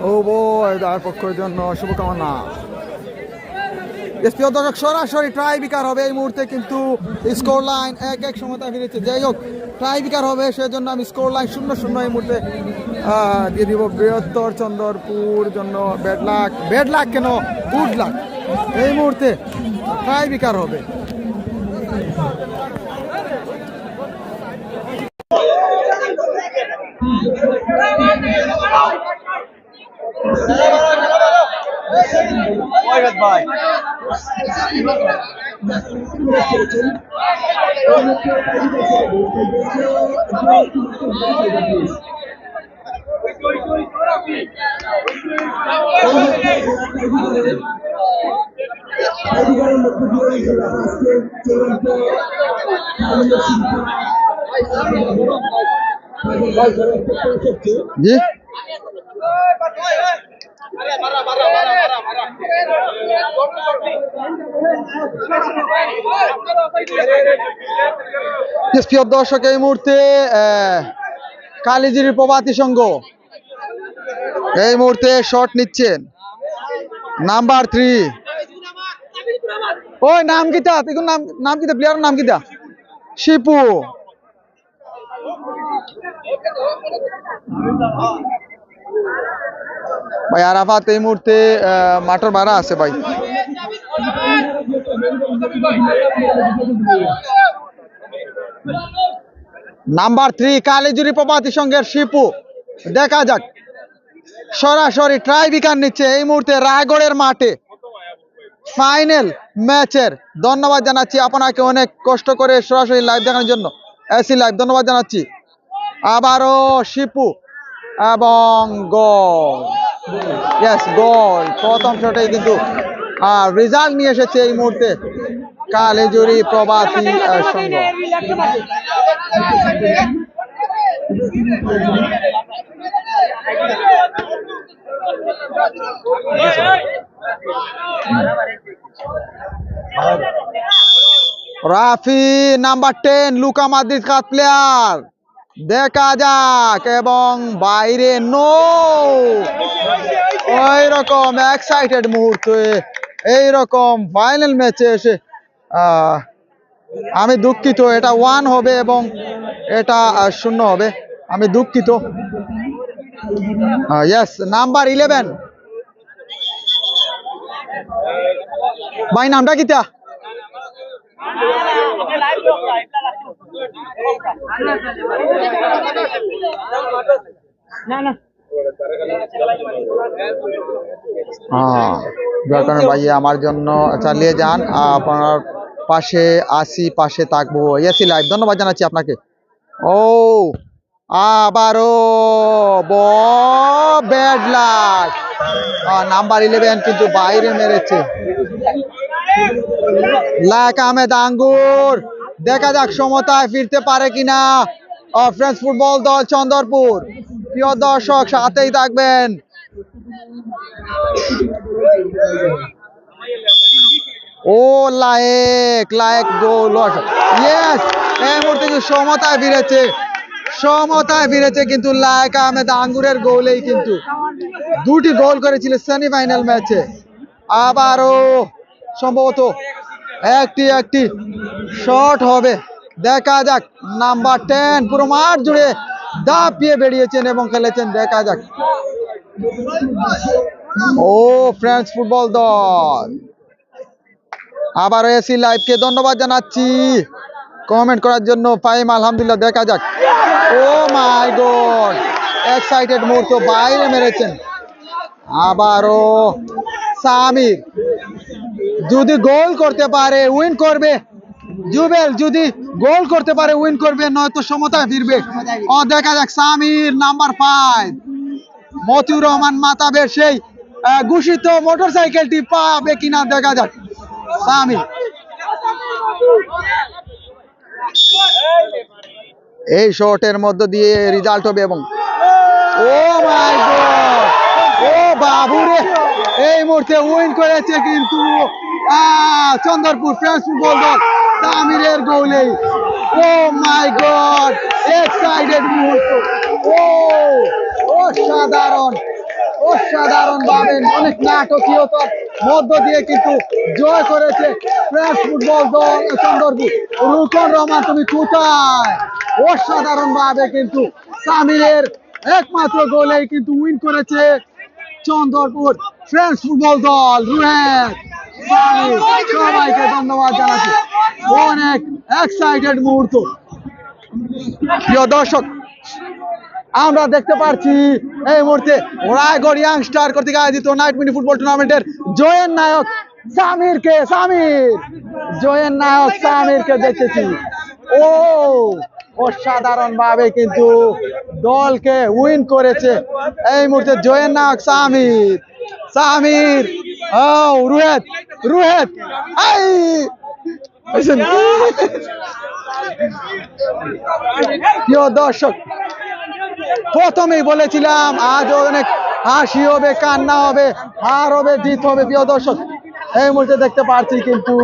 ও বয় তার পক্ষের জন্য শুভকামনা। প্রিয় দর্শক, সরাসরি ট্রাই বিকার হবে এই মুহূর্তে, কিন্তু স্কোর লাইন 1-1 সমতা ফিরেছে। যাই হোক, ট্রাই বিকার হবে, সেজন্য আমি স্কোর লাইন 0-0 এই মুহূর্তে দিয়ে দিব বৃহত্তর চন্দ্রপুর জন্য। ব্যাড লাক কেন, গুড লাক। এই মুহূর্তে ট্রাই বিকার হবে। জি প্রিয় দর্শক, এই মুহূর্তে কালিজিরি প্রভাতী সংঘ এই মুহূর্তে শট নিচ্ছেন। নাম্বার 3, ওই নাম কিতা, নাম কিতা, প্লেয়ার নাম কিতা? শিপু। ভাই আরাফাত এই মুহূর্তে মাঠের ভাড়া আছে ভাই। নাম্বার 3 কালিজুরি প্রভাতী সংঘের শিপু। দেখা যাক, সরাসরি ট্রাই বিকার নিচ্ছে এই মুহূর্তে রায়গড়ের মাঠে ফাইনাল ম্যাচের। ধন্যবাদ জানাচ্ছি আপনাকে অনেক কষ্ট করে সরাসরি লাইভ দেখানোর জন্য, এসি লাইভ। ধন্যবাদ জানাচ্ছি। আবারও শিপু এবং গোল। ইয়েস, গোল। প্রথম শটে কিন্তু রেজাল্ট নিয়ে এসেছে এই মুহূর্তে কালিজুরি প্রভাতী সংঘ। রাফি নাম্বার 10 লুকা মাদ্রিদ কাত প্লেয়ার। দেখা যাক, এবং বাইরে নো। ওই রকম এক্সাইটেড মুহূর্তে এইরকম ফাইনাল ম্যাচে এসে আমি দুঃখিত। এটা 1 হবে এবং এটা 0 হবে। আমি দুঃখিত। ইয়েস, নাম্বার 11 ভাই, নামটা কিতা? ভাই আমার জন্য চালিয়ে যান, আপনার পাশে আসি, পাশে থাকবো। AC live. ধন্যবাদ জানাচ্ছি আপনাকে। ও আবারও ব্যাড লাক। নাম্বার 11 কিন্তু বাইরে মেরেছে। লাক আহমেদ আঙ্গুর। দেখা যাক সমতায় ফিরতে পারে কিনা ফ্রেঞ্চ ফুটবল দল চন্দ্রপুর। প্রিয় দর্শক, সাথেই থাকবেন। ও লায়েক গোল। ইয়েস, এই মুহূর্তে সমতায় ফিরেছে কিন্তু লায়েক আহমেদ আঙ্গুরের গোলেই কিন্তু 2টি গোল করেছিল সেমিফাইনাল ম্যাচে। আবারও সম্ভবত একটি শট হবে। দেখা যাক। নাম্বার 10 পুরো মাঠ জুড়ে দাপিয়ে বেরিয়েছেন এবং খেলেছেন। দেখা যাক। ও ফ্রেঞ্চ ফুটবল দল। আবার এসি লাইভকে ধন্যবাদ জানাচ্ছি কমেন্ট করার জন্য। ফাইম আলহামদুলিল্লাহ। দেখা যাক। ও মাই গড, এক্সাইটেড মুহূর্ত, বাইরে মেরেছেন। আবারও সামির যদি গোল করতে পারে উইন করবে। জুবেল যদি গোল করতে পারে উইন করবে, নয়তো সমতায় ফিরবে। দেখা যাক। সামির নাম্বার 5 মতিউর রহমান মাতাবের সেই ঘোষিত মোটরসাইকেলটি পাবে কিনা। দেখা যাক। সামির এই শটের মধ্য দিয়ে রেজাল্ট হবে এবং ও মাই গড, ও বাবুরে, এই মুহূর্তে উইন করেছে কিন্তু চন্দ্রপুর ফ্রেঞ্চ ফুটবল দল সামিরের গোলেই। ও মাই গড, এক্সাইটেড মুহূর্ত। ও অসাধারণ অসাধারণ ভাবে অনেক নাটকীয়তার মধ্য দিয়ে কিন্তু জয় করেছে ফ্রেঞ্চ ফুটবল দল চন্দ্রপুর। রুকন রহমান তুমি কোথায়? অসাধারণ ভাবে কিন্তু সামিরের একমাত্র গোলেই কিন্তু উইন করেছে চন্দ্রপুর ফ্রেঞ্চ ফুটবল দল। রুহেন, সামির, সবাইকে ধন্যবাদ জানাচ্ছি। অনেক এক্সাইটেড মুহূর্ত। প্রিয় দর্শক, আমরা দেখতে পাচ্ছি এই মুহূর্তে রায়গড় ইয়াংস্টার কর্তৃক আয়োজিত নাইট মিনি ফুটবল টুর্নামেন্টের জয়ের নায়ক সামিরকে, জয়ের নায়ক সামিরকে দেখতেছি। ও অসাধারণ ভাবে কিন্তু দলকে উইন করেছে এই মুহূর্তে জয়ের নায়ক সামির। ও রুহেত আই প্রিয় দর্শক, প্রথমেই বলেছিলাম আজ অনেক হাসি হবে, কান্না হবে, হার হবে, জিত হবে। প্রিয় দর্শক, এই মুহূর্তে দেখতে পাচ্ছি কিন্তু